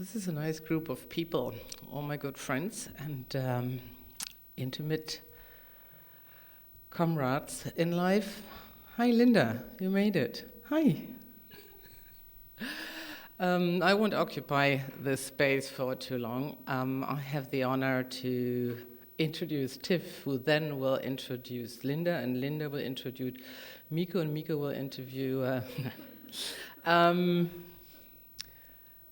This is a nice group of people, all my good friends and intimate comrades in life. Hi, Linda, you made it. Hi. I won't occupy this space for too long. I have the honor to introduce Tiff, who then will introduce Linda, and Linda will introduce Miko, and Miko will interview...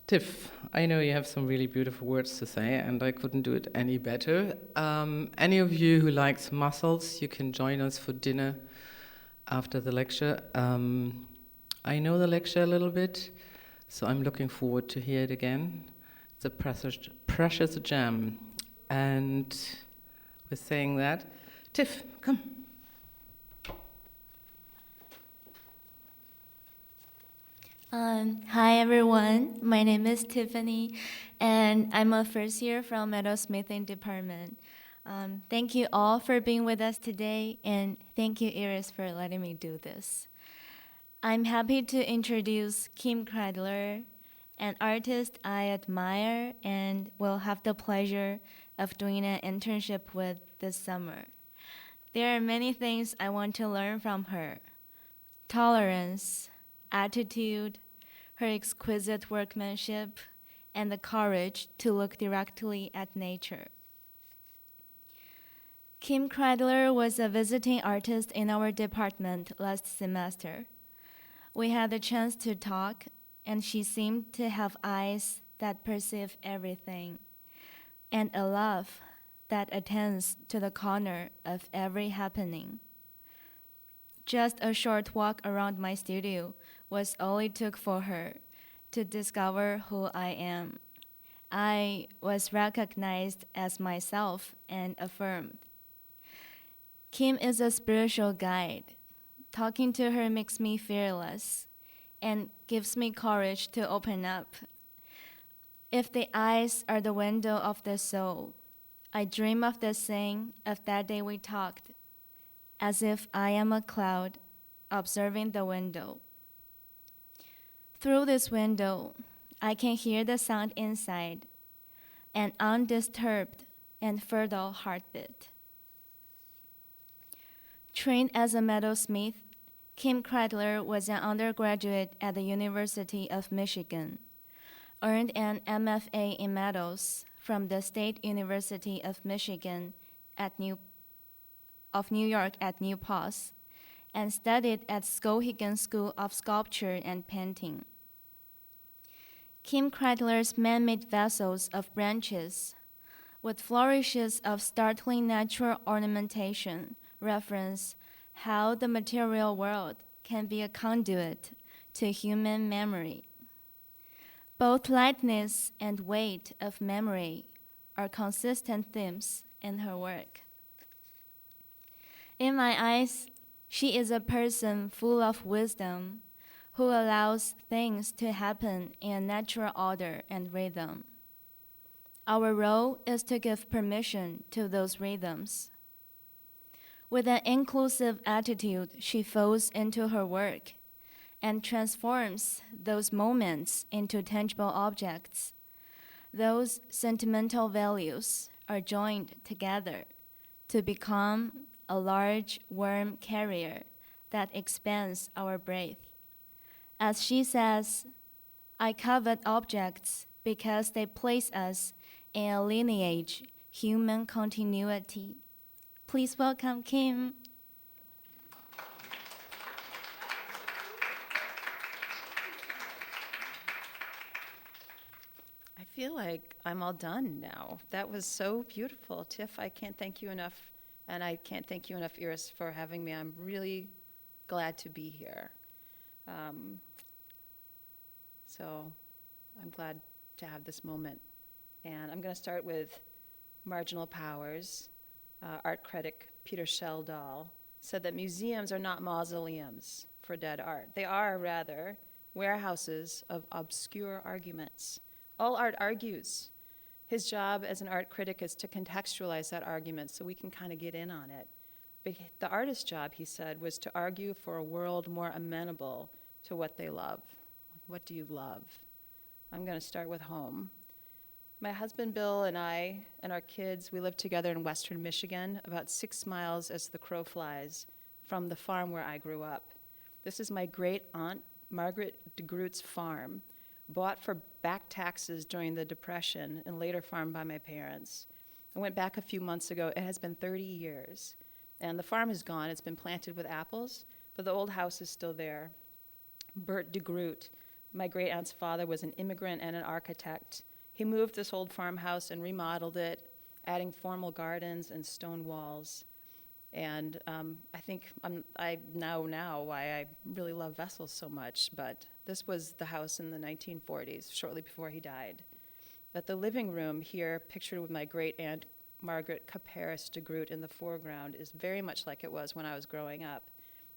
Tiff, I know you have some really beautiful words to say, and I couldn't do it any better. Any of you who likes mussels, you can join us for dinner after the lecture. I know the lecture a little bit, so I'm looking forward to hear it again. It's a precious gem. And with saying that, Tiff, come. Hi everyone, my name is Tiffany, and I'm a first year from metalsmithing department. Thank you all for being with us today, and thank you Iris for letting me do this. I'm happy to introduce Kim Cridler, an artist I admire and will have the pleasure of doing an internship with this summer. There are many things I want to learn from her: tolerance, attitude, her exquisite workmanship, and the courage to look directly at nature. Kim Cridler was a visiting artist in our department last semester. We had the chance to talk, and she seemed to have eyes that perceive everything, and a love that attends to the corner of every happening. Just a short walk around my studio was all it took for her to discover who I am. I was recognized as myself and affirmed. Kim is a spiritual guide. Talking to her makes me fearless and gives me courage to open up. If the eyes are the window of the soul, I dream of the saying of that day we talked, as if I am a cloud observing the window. Through this window, I can hear the sound inside, an undisturbed and fertile heartbeat. Trained as a metalsmith, Kim Cridler was an undergraduate at the University of Michigan, earned an MFA in metals from the State University of Michigan of New York at New Paltz, and studied at Skowhegan School of Sculpture and Painting. Kim Cridler's man-made vessels of branches, with flourishes of startling natural ornamentation, reference how the material world can be a conduit to human memory. Both lightness and weight of memory are consistent themes in her work. In my eyes, she is a person full of wisdom who allows things to happen in a natural order and rhythm. Our role is to give permission to those rhythms. With an inclusive attitude, she falls into her work and transforms those moments into tangible objects. Those sentimental values are joined together to become a large worm carrier that expands our breath. As she says, I covet objects because they place us in a lineage, human continuity. Please welcome Kim. I feel like I'm all done now. That was so beautiful. Tiff, I can't thank you enough, and I can't thank you enough, Iris, for having me. I'm really glad to be here. So I'm glad to have this moment. And I'm going to start with Marginal Powers. Art critic Peter Schjeldahl said that museums are not mausoleums for dead art. They are, rather, warehouses of obscure arguments. All art argues. His job as an art critic is to contextualize that argument so we can kind of get in on it. But the artist's job, he said, was to argue for a world more amenable to what they love. What do you love? I'm going to start with home. My husband Bill and I and our kids, we live together in western Michigan, about 6 miles as the crow flies from the farm where I grew up. This is my great aunt Margaret DeGroot's farm, bought for back taxes during the Depression and later farmed by my parents. I went back a few months ago. It has been 30 years. And the farm is gone. It's been planted with apples, but the old house is still there. Bert DeGroot, my great aunt's father, was an immigrant and an architect. He moved this old farmhouse and remodeled it, adding formal gardens and stone walls. And I think I know now why I really love vessels so much, but this was the house in the 1940s, shortly before he died. But the living room here, pictured with my great aunt Margaret Caparis DeGroot in the foreground, is very much like it was when I was growing up.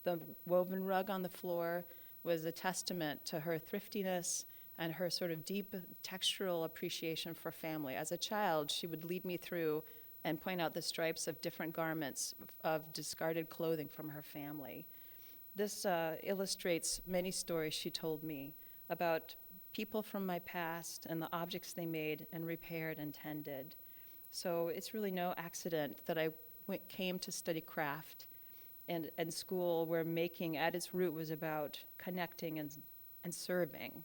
The woven rug on the floor was a testament to her thriftiness and her sort of deep textural appreciation for family. As a child, she would lead me through and point out the stripes of different garments of discarded clothing from her family. This illustrates many stories she told me about people from my past and the objects they made and repaired and tended. So it's really no accident that I came to study craft and school, where making at its root was about connecting and serving.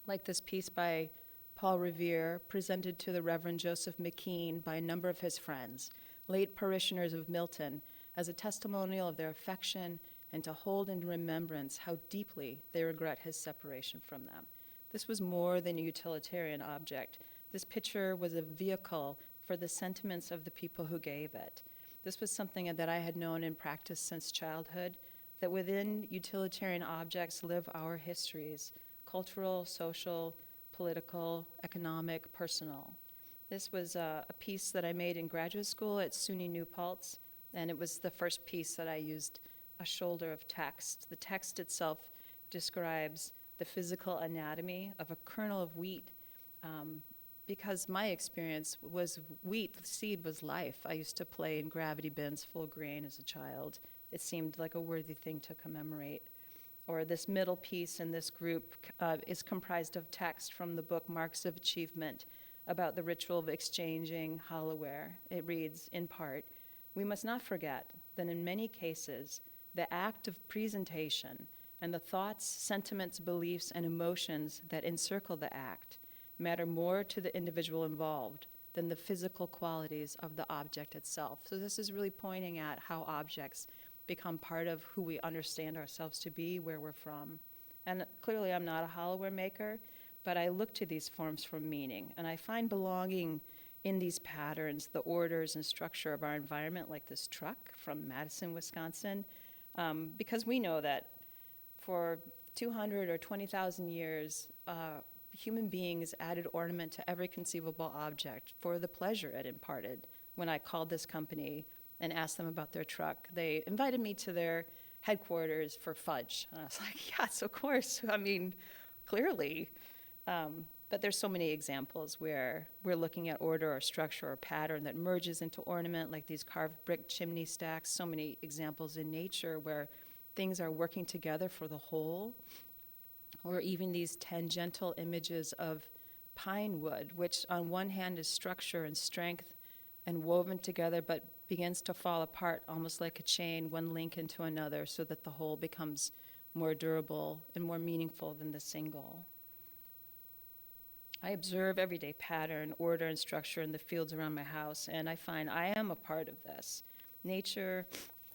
Like this piece by Paul Revere, presented to the Reverend Joseph McKean by a number of his friends, late parishioners of Milton, as a testimonial of their affection and to hold in remembrance how deeply they regret his separation from them. This was more than a utilitarian object. This picture was a vehicle for the sentiments of the people who gave it. This was something that I had known and practiced since childhood, that within utilitarian objects live our histories, cultural, social, political, economic, personal. This was a piece that I made in graduate school at SUNY New Paltz, and it was the first piece that I used a shoulder of text. The text itself describes the physical anatomy of a kernel of wheat, because my experience was wheat, seed was life. I used to play in gravity bins full grain as a child. It seemed like a worthy thing to commemorate. Or this middle piece in this group is comprised of text from the book Marks of Achievement about the ritual of exchanging hollowware. It reads, in part, "We must not forget that in many cases, the act of presentation and the thoughts, sentiments, beliefs, and emotions that encircle the act matter more to the individual involved than the physical qualities of the object itself." So this is really pointing at how objects become part of who we understand ourselves to be, where we're from. And clearly I'm not a hollowware maker, but I look to these forms for meaning, and I find belonging in these patterns, the orders and structure of our environment, like this truck from Madison, Wisconsin, because we know that for 200 or 20,000 years, human beings added ornament to every conceivable object for the pleasure it imparted. When I called this company and asked them about their truck, they invited me to their headquarters for fudge. And I was like, yes, of course. I mean, clearly. But there's so many examples where we're looking at order or structure or pattern that merges into ornament, like these carved brick chimney stacks. So many examples in nature where things are working together for the whole. Or even these tangential images of pine wood, which on one hand is structure and strength and woven together, but begins to fall apart almost like a chain, one link into another, so that the whole becomes more durable and more meaningful than the single. I observe everyday pattern, order, and structure in the fields around my house, and I find I am a part of this. Nature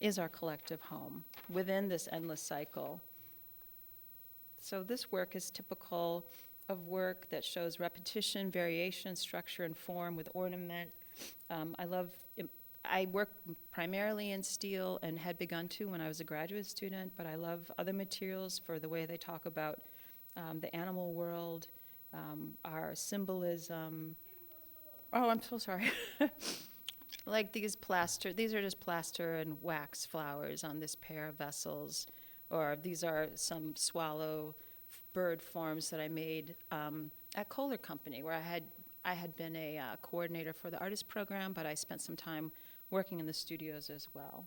is our collective home within this endless cycle. So this work is typical of work that shows repetition, variation, structure, and form with ornament. I work primarily in steel and had begun to when I was a graduate student, but I love other materials for the way they talk about the animal world, our symbolism. Oh, I'm so sorry. Like these are just plaster and wax flowers on this pair of vessels. Or these are some swallow bird forms that I made at Kohler Company, where I had been a coordinator for the artist program, but I spent some time working in the studios as well.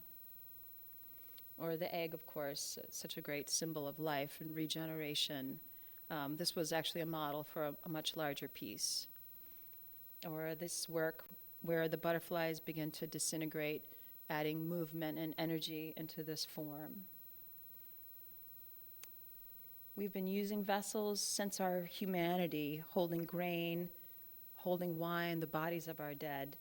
Or the egg, of course, such a great symbol of life and regeneration. This was actually a model for a much larger piece. or this work where the butterflies begin to disintegrate, adding movement and energy into this form. We've been using vessels since our humanity, holding grain, holding wine, the bodies of our dead.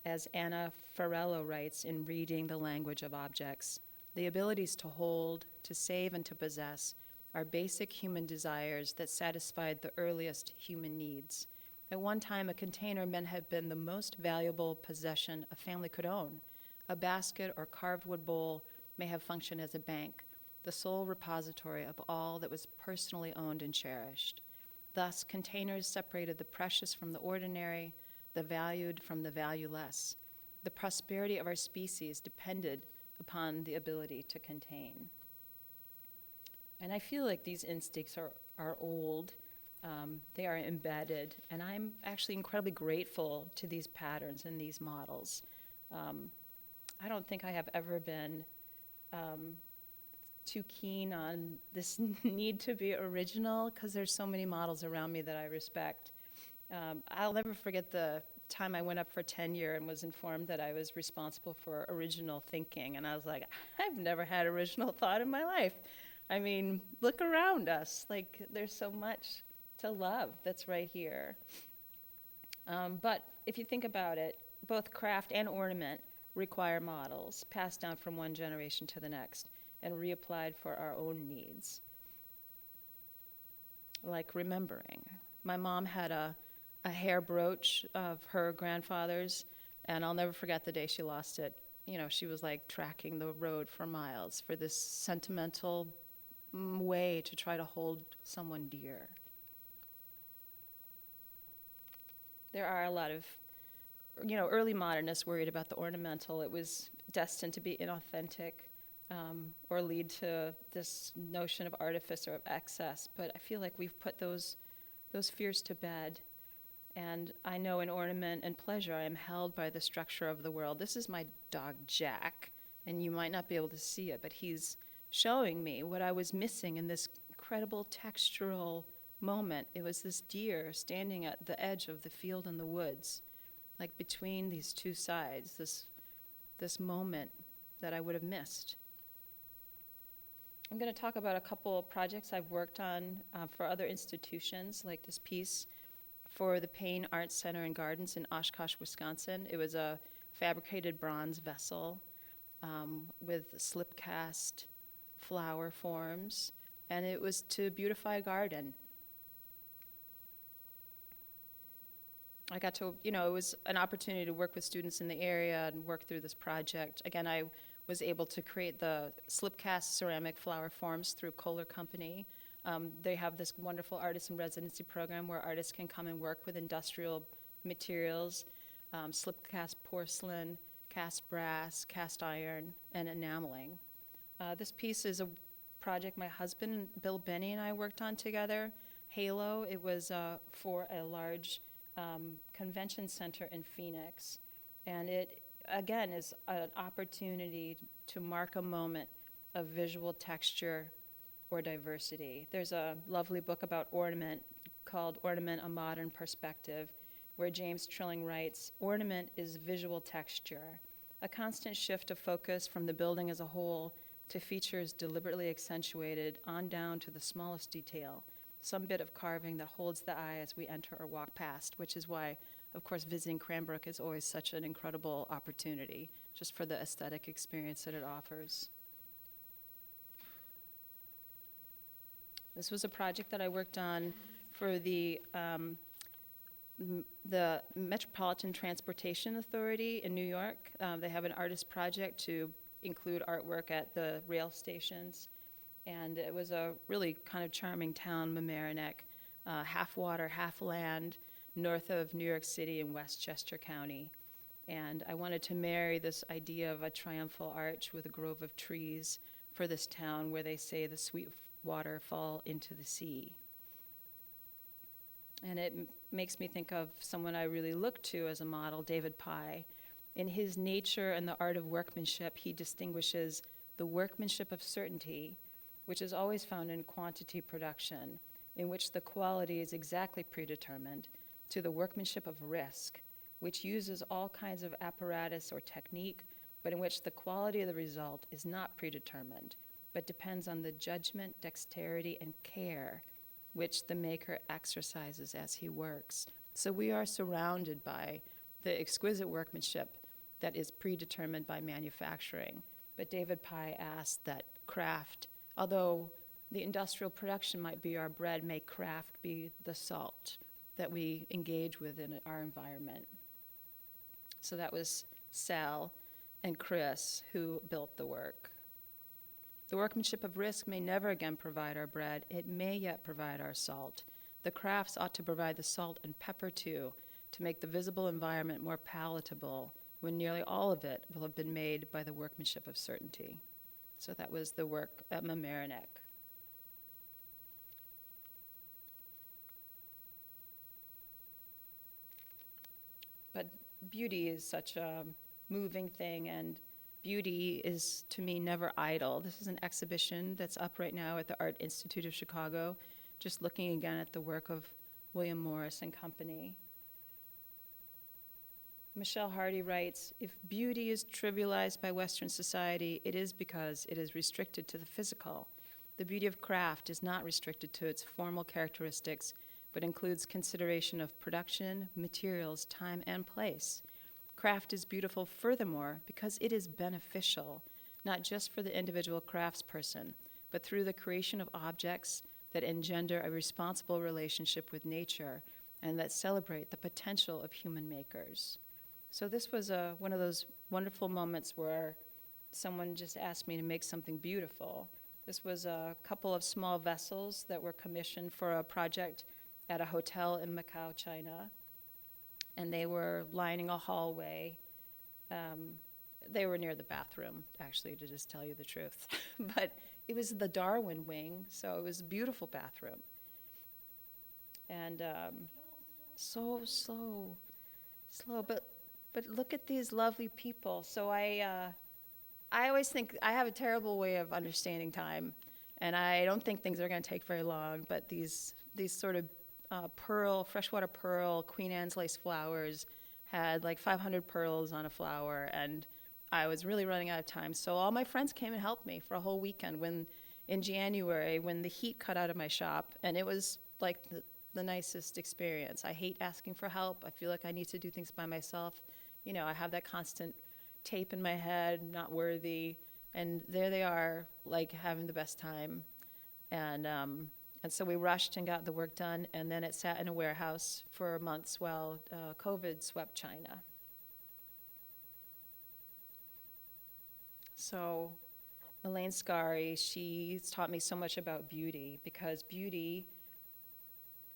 As Anna Farello writes in Reading the Language of Objects, the abilities to hold, to save, and to possess are basic human desires that satisfied the earliest human needs. At one time, a container meant have been the most valuable possession a family could own. A basket or carved wood bowl may have functioned as a bank, the sole repository of all that was personally owned and cherished. Thus, containers separated the precious from the ordinary, the valued from the valueless. The prosperity of our species depended upon the ability to contain. And I feel like these instincts are old. They are embedded, and I'm actually incredibly grateful to these patterns and these models. I don't think I have ever been too keen on this need to be original, because there's so many models around me that I respect. I'll never forget the time I went up for tenure and was informed that I was responsible for original thinking, and I was like, I've never had original thought in my life. I mean, look around us. Like, there's so much to love that's right here. But if you think about it, both craft and ornament require models passed down from one generation to the next and reapplied for our own needs. Like remembering. My mom had a hair brooch of her grandfather's, and I'll never forget the day she lost it. You know, she was like tracking the road for miles for this sentimental way to try to hold someone dear. There are a lot of, early modernists worried about the ornamental. It was destined to be inauthentic or lead to this notion of artifice or of excess. But I feel like we've put those fears to bed. And I know in ornament and pleasure, I am held by the structure of the world. This is my dog, Jack, and you might not be able to see it, but he's showing me what I was missing in this incredible textural moment. It was this deer standing at the edge of the field and the woods, like between these two sides, this moment that I would have missed. I'm going to talk about a couple of projects I've worked on for other institutions, like this piece for the Payne Arts Center and Gardens in Oshkosh, Wisconsin. It was a fabricated bronze vessel with slip cast flower forms, and it was to beautify a garden. I got to, it was an opportunity to work with students in the area and work through this project. Again, I was able to create the slip cast ceramic flower forms through Kohler Company. They have this wonderful artist in residency program where artists can come and work with industrial materials, slip cast porcelain, cast brass, cast iron, and enameling. This piece is a project my husband, Bill Benny, and I worked on together. Halo, it was for a large convention center in Phoenix. And it, again, is an opportunity to mark a moment of visual texture or diversity. There's a lovely book about ornament called Ornament, A Modern Perspective, where James Trilling writes, ornament is visual texture, a constant shift of focus from the building as a whole to features deliberately accentuated on down to the smallest detail, some bit of carving that holds the eye as we enter or walk past, which is why, of course, visiting Cranbrook is always such an incredible opportunity, just for the aesthetic experience that it offers. This was a project that I worked on for the Metropolitan Transportation Authority in New York. They have an artist project to include artwork at the rail stations. And it was a really kind of charming town, Mamaroneck, half water, half land, north of New York City in Westchester County. And I wanted to marry this idea of a triumphal arch with a grove of trees for this town where they say the sweet water fall into the sea. And it makes me think of someone I really look to as a model, David Pye. In his Nature and the Art of Workmanship, he distinguishes the workmanship of certainty, which is always found in quantity production, in which the quality is exactly predetermined, to the workmanship of risk, which uses all kinds of apparatus or technique, but in which the quality of the result is not predetermined, but depends on the judgment, dexterity, and care which the maker exercises as he works. So we are surrounded by the exquisite workmanship that is predetermined by manufacturing. But David Pye asked that craft, although the industrial production might be our bread, may craft be the salt that we engage with in our environment. So that was Sal and Chris who built the work. The workmanship of risk may never again provide our bread. It may yet provide our salt. The crafts ought to provide the salt and pepper too, to make the visible environment more palatable, when nearly all of it will have been made by the workmanship of certainty. So that was the work at Mamaroneck. But beauty is such a moving thing, and beauty is, to me, never idle. This is an exhibition that's up right now at the Art Institute of Chicago, just looking again at the work of William Morris and Company. Michelle Hardy writes, "If beauty is trivialized by Western society, it is because it is restricted to the physical. The beauty of craft is not restricted to its formal characteristics, but includes consideration of production, materials, time, and place. Craft is beautiful furthermore because it is beneficial, not just for the individual craftsperson, but through the creation of objects that engender a responsible relationship with nature and that celebrate the potential of human makers." So this was one of those wonderful moments where someone just asked me to make something beautiful. This was a couple of small vessels that were commissioned for a project at a hotel in Macau, China. And they were lining a hallway. They were near the bathroom, actually, to just tell you the truth. But it was the Darwin wing, so it was a beautiful bathroom. And so slow, but look at these lovely people. So I always think I have a terrible way of understanding time, and I don't think things are going to take very long. But these sort of freshwater pearl, Queen Anne's lace flowers had like 500 pearls on a flower, and I was really running out of time. So all my friends came and helped me for a whole weekend in January when the heat cut out of my shop, and it was like the nicest experience. I hate asking for help. I feel like I need to do things by myself. You know, I have that constant tape in my head, not worthy, and there they are, like having the best time. And so we rushed and got the work done, and then it sat in a warehouse for months while COVID swept China. So Elaine Scarry, she's taught me so much about beauty, because beauty,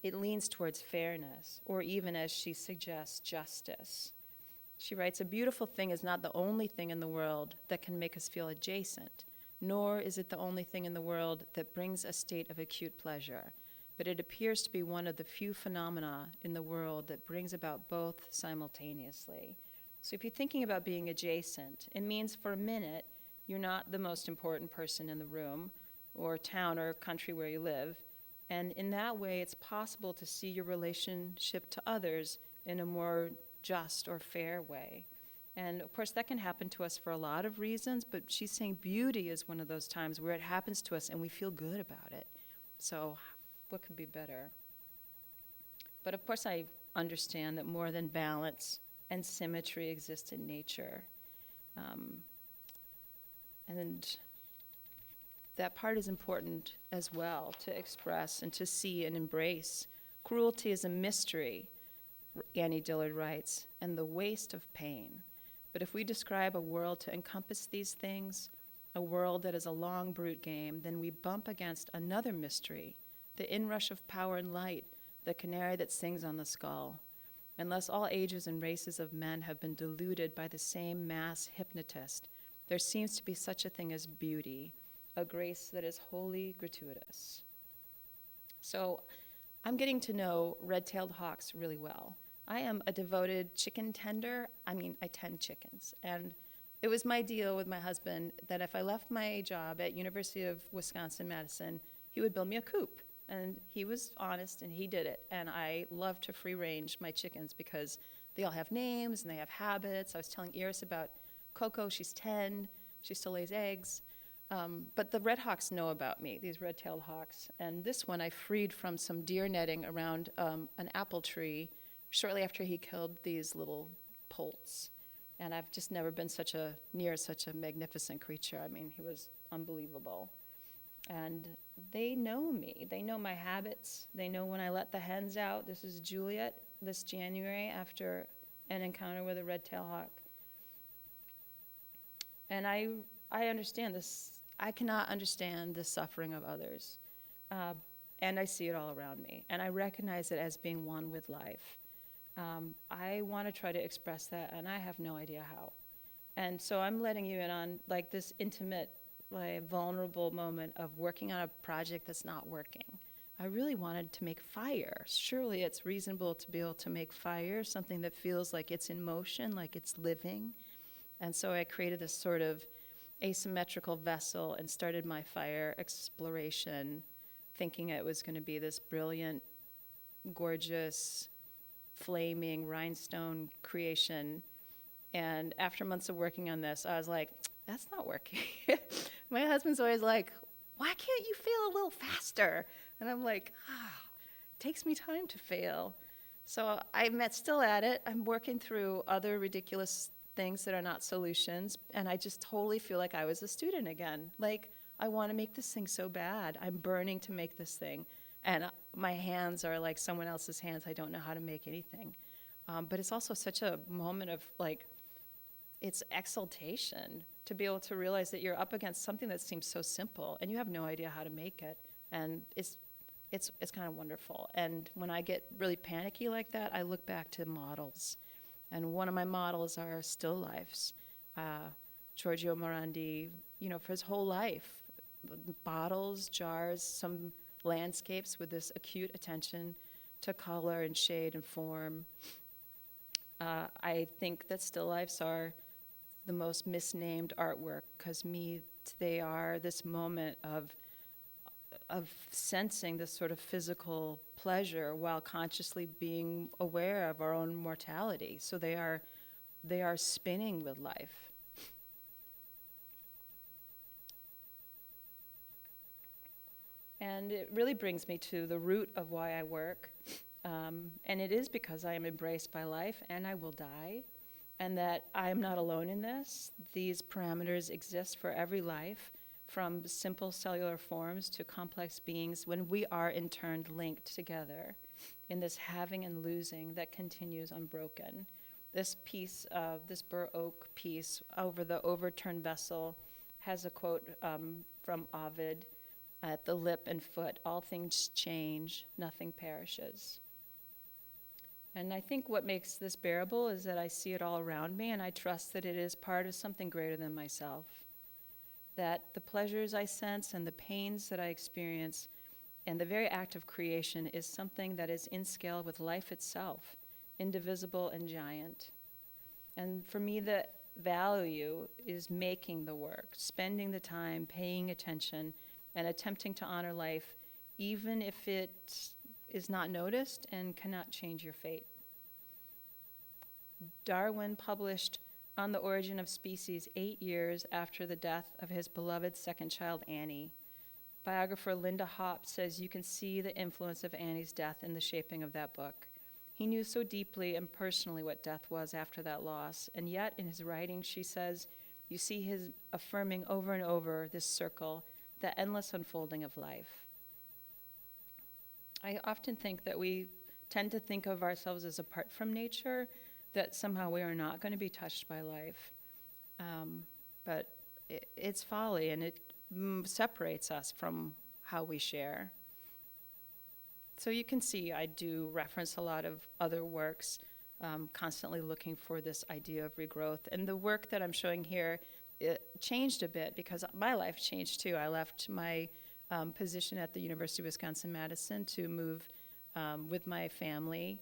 it leans towards fairness, or even, as she suggests, justice. She writes, "A beautiful thing is not the only thing in the world that can make us feel adjacent, nor is it the only thing in the world that brings a state of acute pleasure, but it appears to be one of the few phenomena in the world that brings about both simultaneously." So if you're thinking about being adjacent, it means for a minute you're not the most important person in the room or town or country where you live, and in that way it's possible to see your relationship to others in a more just or fair way. And of course, that can happen to us for a lot of reasons, but she's saying beauty is one of those times where it happens to us and we feel good about it. So what could be better? But of course, I understand that more than balance and symmetry exist in nature. And that part is important as well, to express and to see and embrace. Cruelty is a mystery, Annie Dillard writes, and the waste of pain. But if we describe a world to encompass these things, a world that is a long brute game, then we bump against another mystery, the inrush of power and light, the canary that sings on the skull. Unless all ages and races of men have been deluded by the same mass hypnotist, there seems to be such a thing as beauty, a grace that is wholly gratuitous. So I'm getting to know Redtailed Hawks really well. I am a devoted chicken tender. I tend chickens. And it was my deal with my husband that if I left my job at University of Wisconsin-Madison, he would build me a coop. And he was honest, and he did it. And I love to free range my chickens because they all have names and they have habits. I was telling Iris about Coco. She's 10. She still lays eggs. But the red hawks know about me, these red-tailed hawks. And this one I freed from some deer netting around an apple tree shortly after he killed these little poults. And I've just never been near such a magnificent creature. I mean, he was unbelievable. And they know me. They know my habits. They know when I let the hens out. This is Juliet this January after an encounter with a red-tailed hawk. And I understand this. I cannot understand the suffering of others. And I see it all around me. And I recognize it as being one with life. I want to try to express that, and I have no idea how. And so I'm letting you in on like this intimate, like vulnerable moment of working on a project that's not working. I really wanted to make fire. Surely it's reasonable to be able to make fire, something that feels like it's in motion, like it's living. And so I created this sort of asymmetrical vessel and started my fire exploration, thinking it was going to be this brilliant, gorgeous, flaming rhinestone creation. And after months of working on this, I was like, that's not working. My husband's always like, why can't you fail a little faster? And I'm like, it takes me time to fail. So I'm still at it. I'm working through other ridiculous things that are not solutions, and I just totally feel like I was a student again. Like, I want to make this thing so bad. I'm burning to make this thing, and my hands are like someone else's hands. I don't know how to make anything. But it's also such a moment of, like, it's exaltation to be able to realize that you're up against something that seems so simple, and you have no idea how to make it, and it's kind of wonderful. And when I get really panicky like that, I look back to models. And one of my models are still lifes. Giorgio Morandi, for his whole life, bottles, jars, some landscapes with this acute attention to color and shade and form. I think that still lifes are the most misnamed artwork because they are this moment of sensing this sort of physical pleasure while consciously being aware of our own mortality. So they are spinning with life. And it really brings me to the root of why I work. And it is because I am embraced by life and I will die, and that I am not alone in this. These parameters exist for every life, from simple cellular forms to complex beings, when we are in turn linked together in this having and losing that continues unbroken. This piece of this bur oak piece over the overturned vessel has a quote from Ovid: at the lip and foot, all things change, nothing perishes. And I think what makes this bearable is that I see it all around me, and I trust that it is part of something greater than myself. That the pleasures I sense and the pains that I experience and the very act of creation is something that is in scale with life itself, indivisible and giant. And for me, the value is making the work, spending the time, paying attention, and attempting to honor life, even if it is not noticed and cannot change your fate. Darwin published On the Origin of Species 8 years after the death of his beloved second child, Annie. Biographer Linda Hopp says you can see the influence of Annie's death in the shaping of that book. He knew so deeply and personally what death was after that loss, and yet in his writing, she says, you see his affirming over and over this circle, the endless unfolding of life. I often think that we tend to think of ourselves as apart from nature, that somehow we are not going to be touched by life. But it's folly, and it separates us from how we share. So you can see I do reference a lot of other works, constantly looking for this idea of regrowth. And the work that I'm showing here, it changed a bit because my life changed too. I left my position at the University of Wisconsin-Madison to move with my family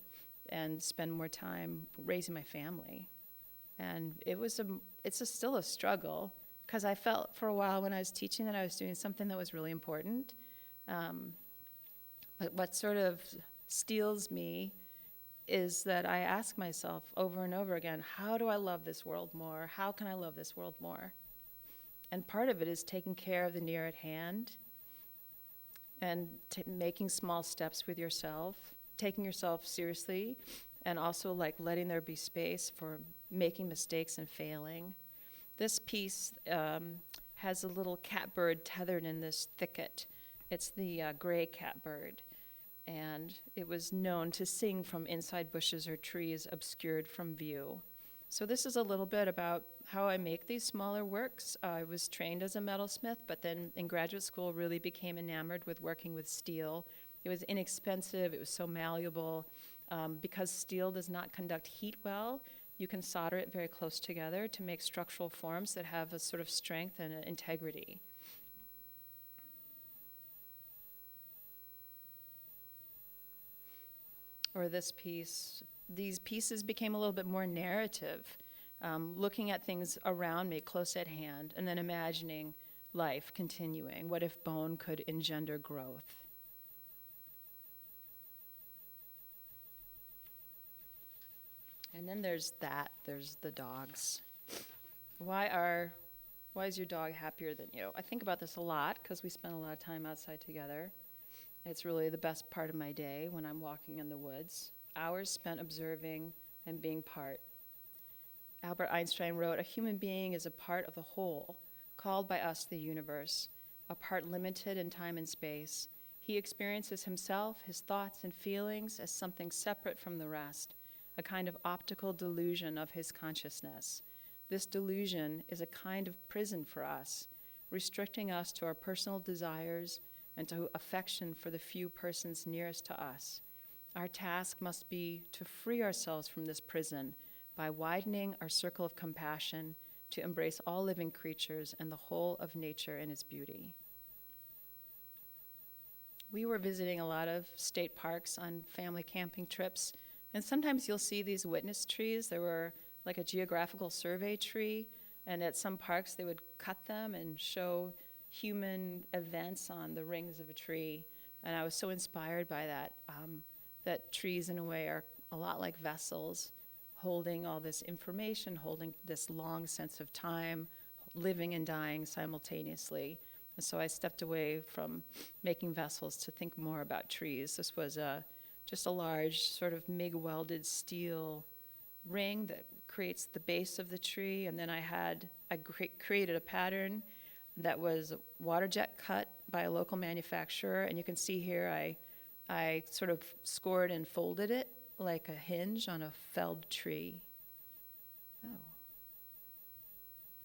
and spend more time raising my family. And it's still a struggle, because I felt for a while when I was teaching that I was doing something that was really important. But what sort of steals me is that I ask myself over and over again, how do I love this world more? How can I love this world more? And part of it is taking care of the near at hand and making small steps with yourself, taking yourself seriously, and also like letting there be space for making mistakes and failing. This piece has a little catbird tethered in this thicket. It's the gray catbird, and it was known to sing from inside bushes or trees obscured from view. So this is a little bit about how I make these smaller works. I was trained as a metalsmith, but then in graduate school really became enamored with working with steel. It was inexpensive, it was so malleable. Because steel does not conduct heat well, you can solder it very close together to make structural forms that have a sort of strength and an integrity. Or this piece, these pieces became a little bit more narrative, looking at things around me close at hand, and then imagining life continuing. What if bone could engender growth? And then there's the dogs. Why is your dog happier than you? I think about this a lot because we spend a lot of time outside together. It's really the best part of my day when I'm walking in the woods. Hours spent observing and being part. Albert Einstein wrote, "A human being is a part of the whole, called by us the universe, a part limited in time and space. He experiences himself, his thoughts and feelings as something separate from the rest, a kind of optical delusion of his consciousness. This delusion is a kind of prison for us, restricting us to our personal desires and to affection for the few persons nearest to us. Our task must be to free ourselves from this prison by widening our circle of compassion to embrace all living creatures and the whole of nature and its beauty." We were visiting a lot of state parks on family camping trips, and sometimes you'll see these witness trees. There were like a geographical survey tree, and at some parks they would cut them and show human events on the rings of a tree. And I was so inspired by that, that trees in a way are a lot like vessels, holding all this information, holding this long sense of time, living and dying simultaneously. And so I stepped away from making vessels to think more about trees. This was just a large sort of MIG-welded steel ring that creates the base of the tree, and then I created a pattern that was water jet cut by a local manufacturer, and you can see here I sort of scored and folded it like a hinge on a felled tree.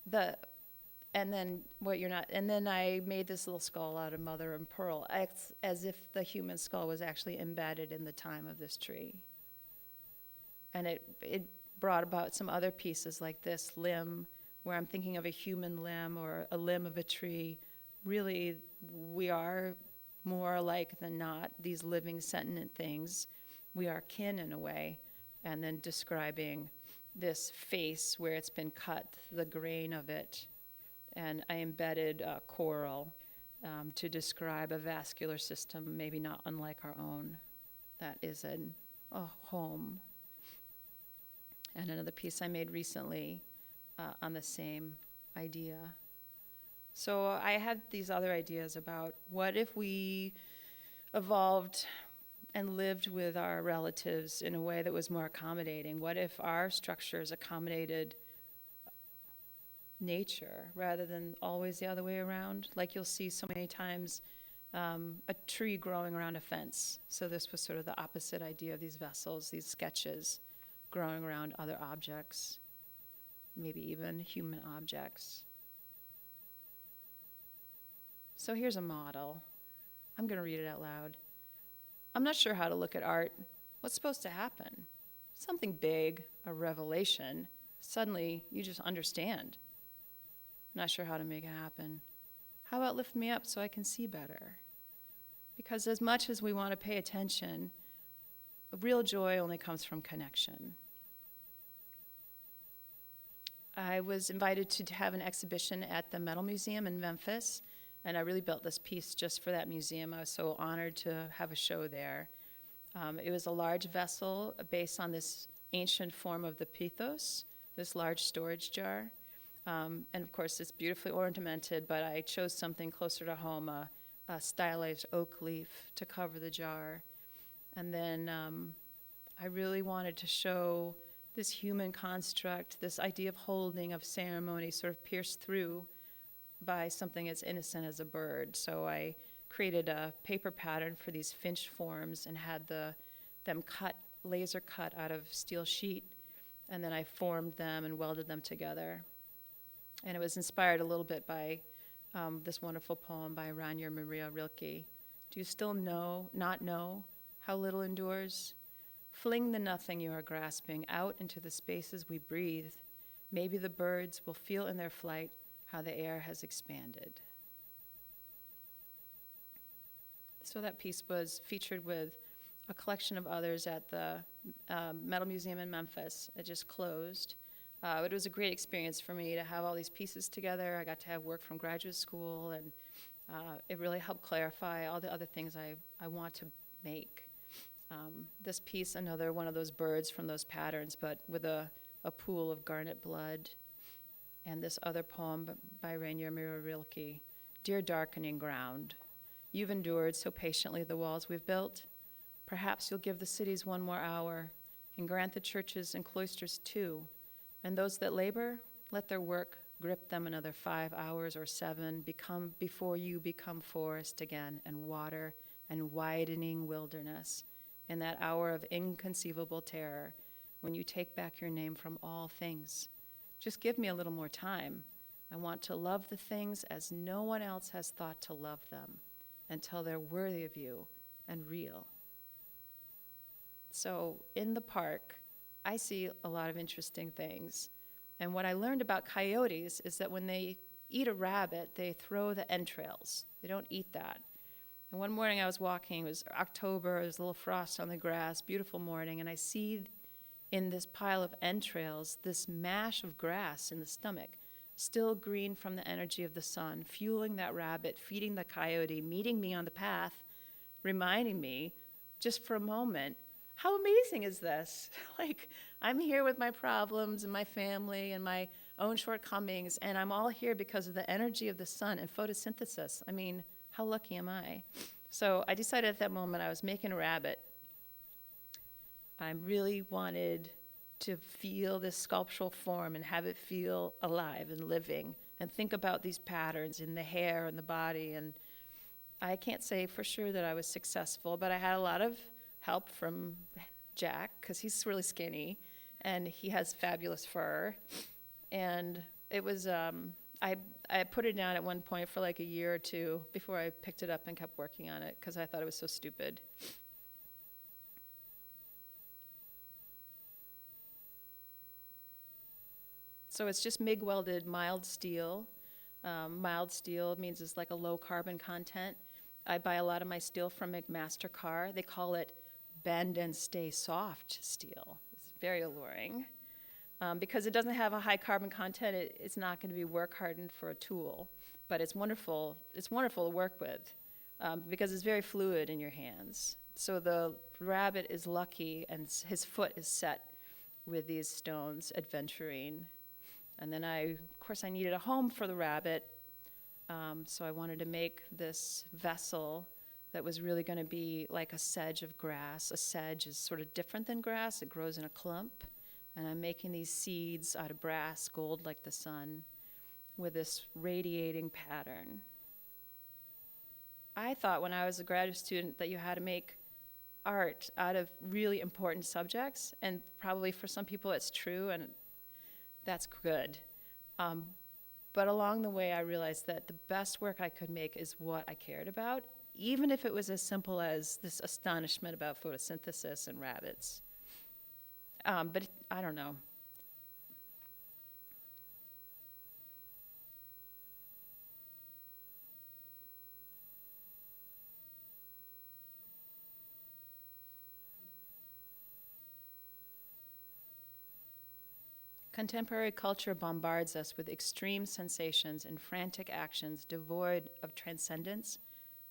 And then I made this little skull out of mother and pearl, as if the human skull was actually embedded in the time of this tree. And it brought about some other pieces like this limb, where I'm thinking of a human limb or a limb of a tree. Really, we are more alike than not, these living sentient things. We are kin in a way. And then describing this face where it's been cut, the grain of it. And I embedded coral to describe a vascular system, maybe not unlike our own, that is a home. And another piece I made recently on the same idea. So I had these other ideas about what if we evolved and lived with our relatives in a way that was more accommodating? What if our structures accommodated nature rather than always the other way around? Like you'll see so many times a tree growing around a fence. So this was sort of the opposite idea of these vessels, these sketches growing around other objects, maybe even human objects. So here's a model. I'm going to read it out loud. I'm not sure how to look at art. What's supposed to happen? Something big, a revelation. Suddenly, you just understand. Not sure how to make it happen. How about lift me up so I can see better? Because as much as we want to pay attention, real joy only comes from connection. I was invited to have an exhibition at the Metal Museum in Memphis, And I really built this piece just for that museum. I was so honored to have a show there. It was a large vessel based on this ancient form of the Pithos, this large storage jar. And of course, it's beautifully ornamented, but I chose something closer to home, a stylized oak leaf to cover the jar. And then I really wanted to show this human construct, this idea of holding, of ceremony, sort of pierced through by something as innocent as a bird. So I created a paper pattern for these finch forms and had them cut, laser cut out of steel sheet, and then I formed them and welded them together. And it was inspired a little bit by this wonderful poem by Rainer Maria Rilke. Do you still not know how little endures? Fling the nothing you are grasping out into the spaces we breathe. Maybe the birds will feel in their flight how the air has expanded. So that piece was featured with a collection of others at the Metal Museum in Memphis. It just closed. But it was a great experience for me to have all these pieces together. I got to have work from graduate school, and it really helped clarify all the other things I want to make. This piece, another one of those birds from those patterns, but with a pool of garnet blood. And this other poem by Rainer Maria Rilke, Dear Darkening Ground, you've endured so patiently the walls we've built. Perhaps you'll give the cities one more hour and grant the churches and cloisters 2. And those that labor, let their work grip them another 5 hours or 7, before you become forest again and water and widening wilderness in that hour of inconceivable terror when you take back your name from all things. Just give me a little more time. I want to love the things as no one else has thought to love them until they're worthy of you and real. So in the park, I see a lot of interesting things. And what I learned about coyotes is that when they eat a rabbit, they throw the entrails. They don't eat that. And one morning I was walking, it was October, there was a little frost on the grass, beautiful morning, and I see in this pile of entrails this mash of grass in the stomach, still green from the energy of the sun, fueling that rabbit, feeding the coyote, meeting me on the path, reminding me, just for a moment, how amazing is this? Like, I'm here with my problems and my family and my own shortcomings, and I'm all here because of the energy of the sun and photosynthesis. I mean, how lucky am I? So I decided at that moment I was making a rabbit. I really wanted to feel this sculptural form and have it feel alive and living and think about these patterns in the hair and the body. And I can't say for sure that I was successful, but I had a lot of help from Jack, because he's really skinny and he has fabulous fur. And it was, I put it down at one point for like a year or two before I picked it up and kept working on it because I thought it was so stupid. So it's just MIG welded mild steel. Mild steel means it's like a low carbon content. I buy a lot of my steel from McMaster-Carr. They call it bend and stay soft steel. It's very alluring. Because it doesn't have a high carbon content, it's not going to be work hardened for a tool. But it's wonderful. It's wonderful to work with because it's very fluid in your hands. So the rabbit is lucky, and his foot is set with these stones, adventuring. And then of course, I needed a home for the rabbit. So I wanted to make this vessel that was really going to be like a sedge of grass. A sedge is sort of different than grass. It grows in a clump. And I'm making these seeds out of brass, gold like the sun, with this radiating pattern. I thought when I was a graduate student that you had to make art out of really important subjects, and probably for some people it's true, and that's good. But along the way I realized that the best work I could make is what I cared about, even if it was as simple as this astonishment about photosynthesis and rabbits. But I don't know. Contemporary culture bombards us with extreme sensations and frantic actions devoid of transcendence,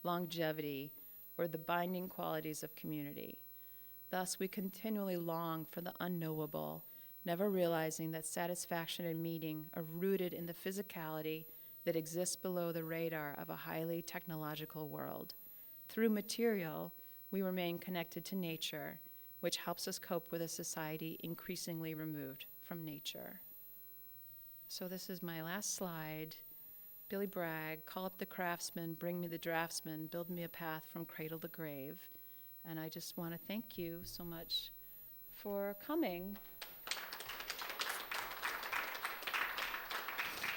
longevity, or the binding qualities of community. Thus, we continually long for the unknowable, never realizing that satisfaction and meaning are rooted in the physicality that exists below the radar of a highly technological world. Through material, we remain connected to nature, which helps us cope with a society increasingly removed from nature. So this is my last slide. Billy Bragg, call up the craftsman, bring me the draftsman, build me a path from cradle to grave. And I just want to thank you so much for coming.